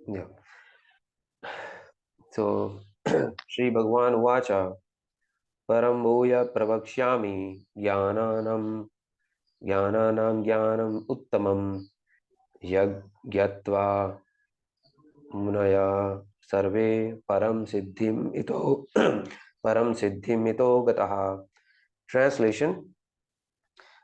Yeah. So, Sri Bhagwan Vacha Param Bhuya Pravakshyami Jnananam Jnanam Uttamam Yagyatva Munaya Sarve Param Siddhim Ito Param Siddhim Ito Gataha. Translation: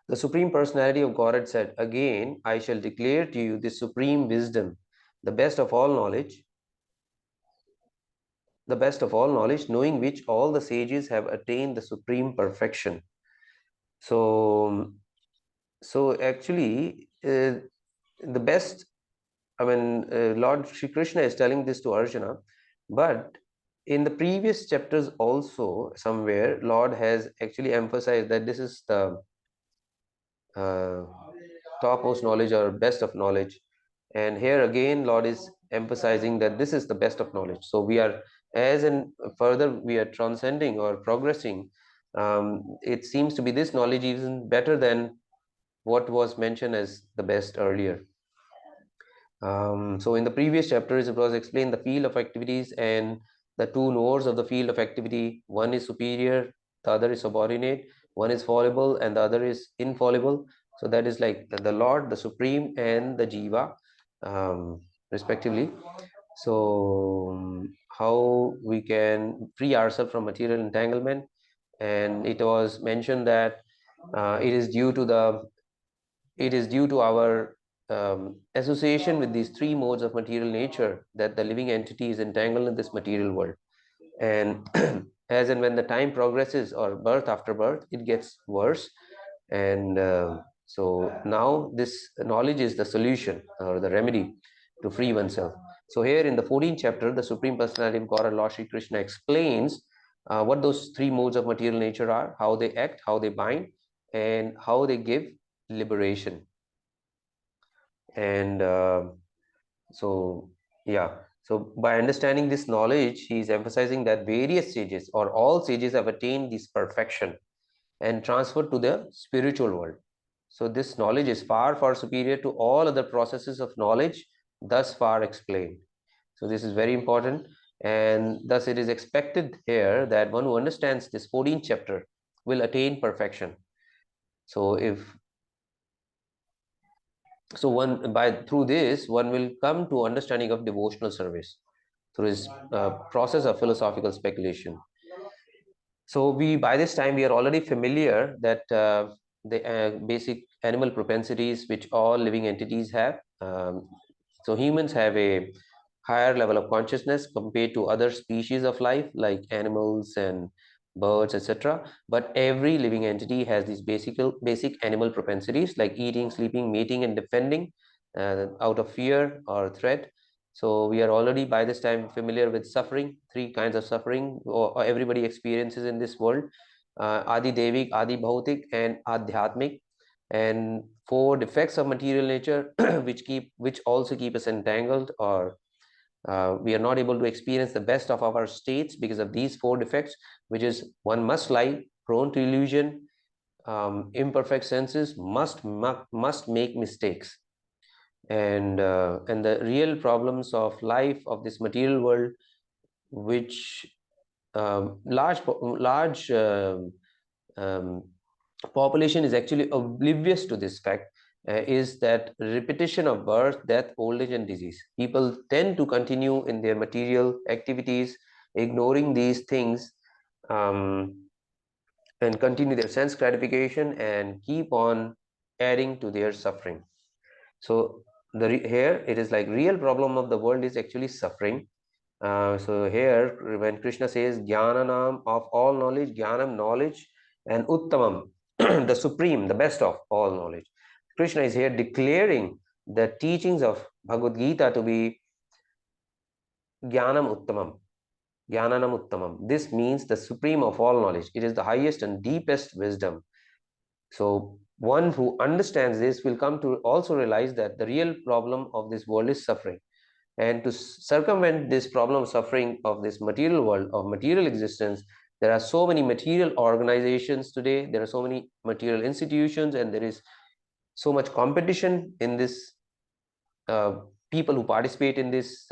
The Supreme Personality of Godhead said, "Again, I shall declare to you the supreme wisdom, the best of all knowledge, knowing which all the sages have attained the supreme perfection." So, actually, the best. I mean, Lord Shri Krishna is telling this to Arjuna, but in the previous chapters also somewhere, Lord has actually emphasized that this is the uh, topmost knowledge or best of knowledge. And here again, Lord is emphasizing that this is the best of knowledge. So we are, as in further, we are transcending or progressing. It seems to be this knowledge even better than what was mentioned as the best earlier. So in the previous chapters, it was explained the field of activities and the two knowers of the field of activity. One is superior, the other is subordinate. One is fallible and the other is infallible. So that is like the Lord, the Supreme, and the Jiva, respectively. So how we can free ourselves from material entanglement, and it was mentioned that it is due to our association with these three modes of material nature that the living entity is entangled in this material world. And as and when the time progresses or birth after birth, it gets worse. And so now this knowledge is the solution or the remedy to free oneself. So here in the 14th chapter, the Supreme Personality of God, Lord Sri Krishna, explains what those three modes of material nature are, how they act, how they bind, and how they give liberation. And so yeah, so by understanding this knowledge, he is emphasizing that various sages or all sages have attained this perfection and transferred to the spiritual world. So this knowledge is far superior to all other processes of knowledge thus far explained. So this is very important, and thus it is expected here that one who understands this 14th chapter will attain perfection. So if so one by through this one will come to understanding of devotional service through his process of philosophical speculation. So we by this time we are already familiar that the basic animal propensities which all living entities have. So humans have a higher level of consciousness compared to other species of life like animals and birds, etc. But every living entity has these basic animal propensities like eating, sleeping, mating, and defending out of fear or threat. So we are already by this time familiar with suffering, three kinds of suffering or everybody experiences in this world: Adi Devik, Adi Bhautik, and Adhyatmic. And four defects of material nature, which also keep us entangled, or we are not able to experience the best of our states because of these four defects, which is one must lie, prone to illusion, imperfect senses, must make mistakes, and the real problems of life of this material world, which large um, population is actually oblivious to this fact, is that repetition of birth, death, old age, and disease. People tend to continue in their material activities, ignoring these things, um, and continue their sense gratification and keep on adding to their suffering. So here it is like real problem of the world is actually suffering. So here when Krishna says Jnananam, of all knowledge, Jnanam knowledge, and Uttamam, the supreme, the best of all knowledge. Krishna is here declaring the teachings of Bhagavad Gita to be Jnanam Uttamam, Jnananam Uttamam. This means the supreme of all knowledge. It is the highest and deepest wisdom. So one who understands this will come to also realize that the real problem of this world is suffering. And to circumvent this problem of suffering of this material world, of material existence, there are so many material organizations today, there are so many material institutions, and there is so much competition in this people who participate in this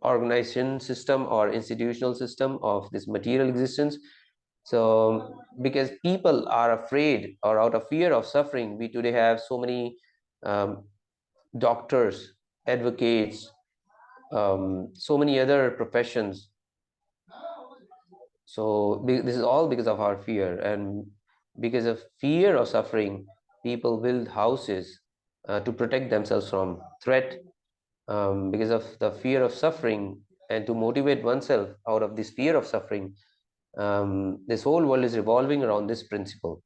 organization system or institutional system of this material existence. So because people are afraid, or out of fear of suffering, we today have so many um, doctors, advocates, so many other professions. So this is all because of our fear, and because of fear of suffering, people build houses to protect themselves from threat. Because of the fear of suffering, and to motivate oneself out of this fear of suffering, this whole world is revolving around this principle.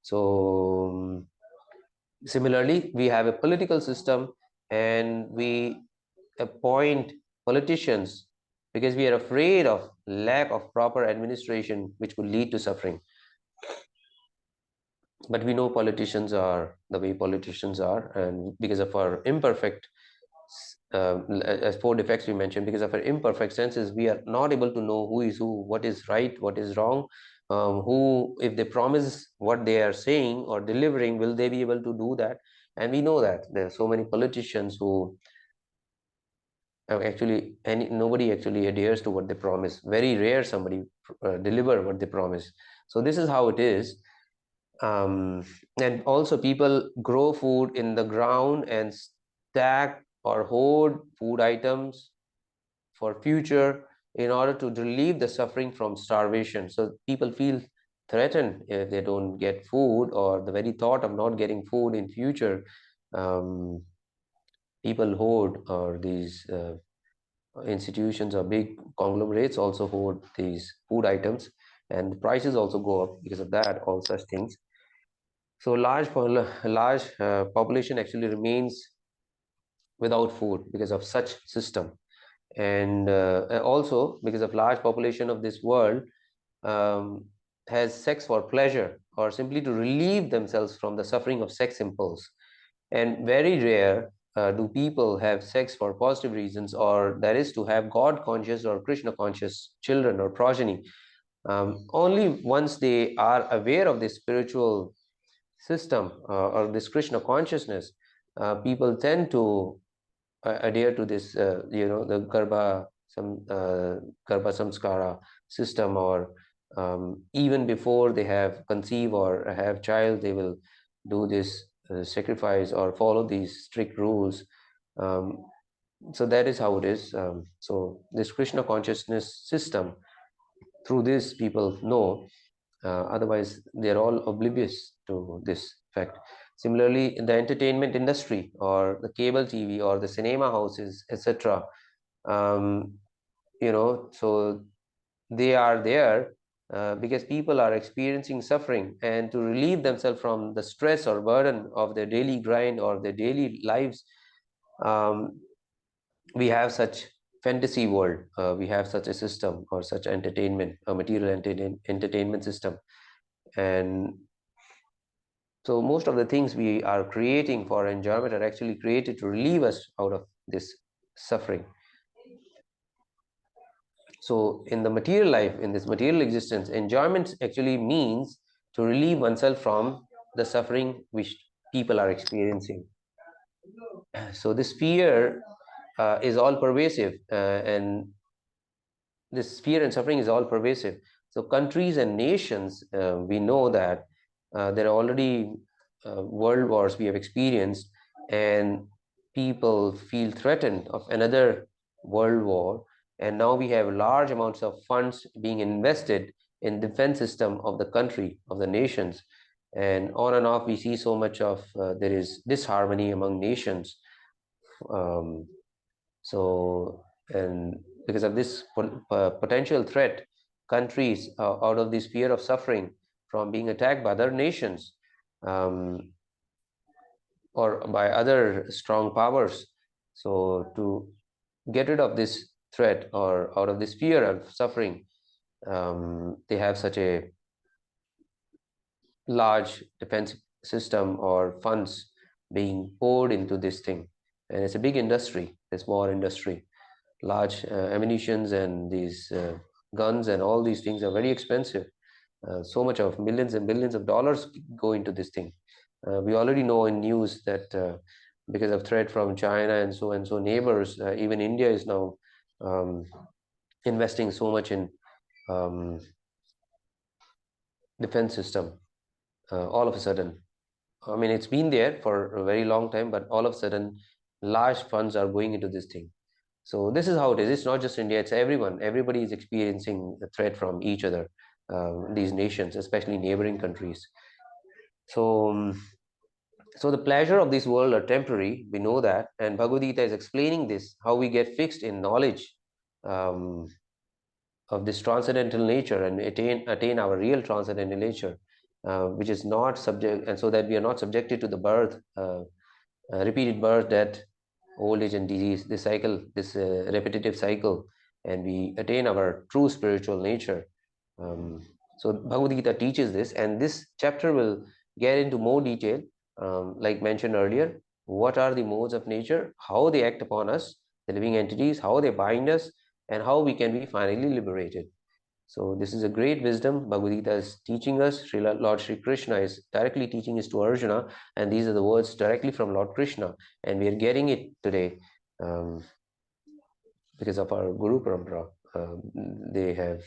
So similarly, we have a political system, and we appoint politicians because we are afraid of lack of proper administration, which could lead to suffering. But we know politicians are the way politicians are, and because of our imperfect, as four defects we mentioned, because of our imperfect senses, we are not able to know who is who, what is right, what is wrong, who, if they promise what they are saying or delivering, will they be able to do that? And we know that there are so many politicians who actually, nobody actually adheres to what they promise. Very rare somebody deliver what they promise. So this is how it is. And also, people grow food in the ground and stack or hoard food items for future in order to relieve the suffering from starvation. So people feel threatened if they don't get food, or the very thought of not getting food in future. um, People hoard, or these institutions or big conglomerates also hoard these food items, and the prices also go up because of that, all such things. So large population actually remains without food because of such system. And also because of large population of this world um, has sex for pleasure, or simply to relieve themselves from the suffering of sex impulse. And very rare do people have sex for positive reasons, or that is to have God conscious or Krishna conscious children or progeny. Only once they are aware of this spiritual system or this Krishna consciousness, people tend to adhere to this, the Garbha Samskara system, or even before they have conceive or have child, they will do this sacrifice or follow these strict rules. Um, so that is how it is. So this Krishna consciousness system, through this people know, otherwise they're all oblivious to this fact. Similarly, in the entertainment industry, or the cable TV, or the cinema houses, etc., um, so they are there because people are experiencing suffering, and to relieve themselves from the stress or burden of their daily grind or their daily lives, um, we have such fantasy world, we have such a system, or such entertainment, a material entertainment system. And so most of the things we are creating for enjoyment are actually created to relieve us out of this suffering. So in the material life, in this material existence, enjoyment actually means to relieve oneself from the suffering which people are experiencing. So this fear is all pervasive, and this fear and suffering is all pervasive. So countries and nations, we know that there are already world wars we have experienced, and people feel threatened of another world war. And now we have large amounts of funds being invested in defense system of the country, of the nations. And on and off, we see so much of there is disharmony among nations. Um, so, and because of this potential threat, countries out of this fear of suffering from being attacked by other nations, um, or by other strong powers. So to get rid of this threat, or out of this fear of suffering, they have such a large defense system or funds being poured into this thing. And it's a big industry, this war industry. Large ammunitions and these guns and all these things are very expensive. So much of millions and billions of dollars go into this thing. We already know in news that because of threat from China and so neighbors. Even India is now um, investing so much in um, defense system. All of a sudden, I mean, it's been there for a very long time, but all of a sudden, large funds are going into this thing. So this is how it is. It's not just India; it's everyone. Everybody is experiencing a threat from each other. These nations, especially neighboring countries. So, so the pleasure of this world are temporary. We know that, and Bhagavad Gita is explaining this how we get fixed in knowledge um, of this transcendental nature and attain our real transcendental nature, which is not subject, and so that we are not subjected to the repeated birth, death, old age, and disease. This cycle, this repetitive cycle, and we attain our true spiritual nature. Um, so Bhagavad Gita teaches this, and this chapter will get into more detail, like mentioned earlier. What are the modes of nature? How they act upon us, the living entities, how they bind us, and how we can be finally liberated. So this is a great wisdom Bhagavad Gita is teaching us. Lord Sri Krishna is directly teaching this to Arjuna, and these are the words directly from Lord Krishna, and we are getting it today because of our Guru Parampara. They have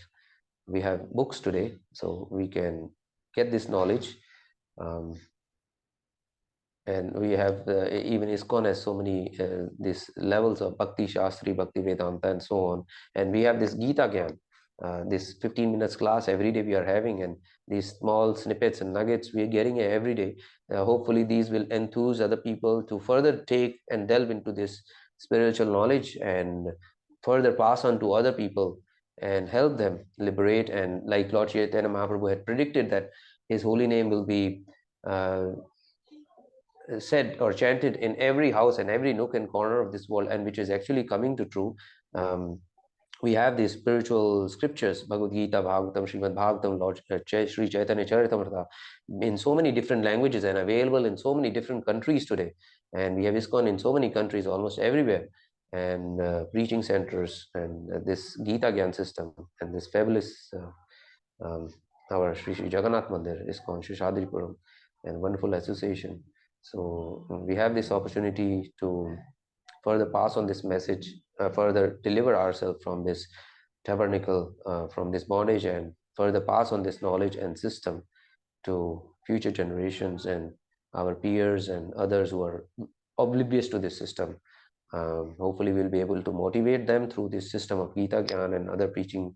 we have books today, so we can get this knowledge. Um, and we have even ISKCON has so many these levels of Bhakti Shastri, Bhakti Vedanta, and so on. And we have this Gita Gyan, this 15 minutes class every day we are having, and these small snippets and nuggets we are getting every day. Hopefully, these will enthuse other people to further take and delve into this spiritual knowledge and further pass on to other people and help them liberate. And like Lord Chaitanya Mahaprabhu had predicted that his holy name will be uh, said or chanted in every house and every nook and corner of this world, and which is actually coming to true. Um, we have these spiritual scriptures, Bhagavad Gita, Bhagavatam, Srimad Bhagavatam, Lord Sri Chaitanya Charitamrita, in so many different languages and available in so many different countries today. And we have ISKCON in so many countries, almost everywhere, and preaching centers, and this Gita Gyan system, and this fabulous our Sri Jagannath Mandir, ISKCON, Sri Shadripuram, and wonderful association. So we have this opportunity to further pass on this message, further deliver ourselves from this tabernacle, from this bondage, and further pass on this knowledge and system to future generations and our peers and others who are oblivious to this system. Hopefully, we'll be able to motivate them through this system of Gita Gyan and other preaching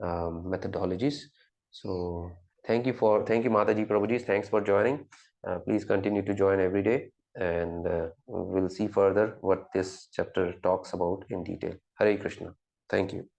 methodologies. So thank you Mataji Prabhuji, thanks for joining. Please continue to join every day, and we'll see further what this chapter talks about in detail. Hare Krishna. Thank you.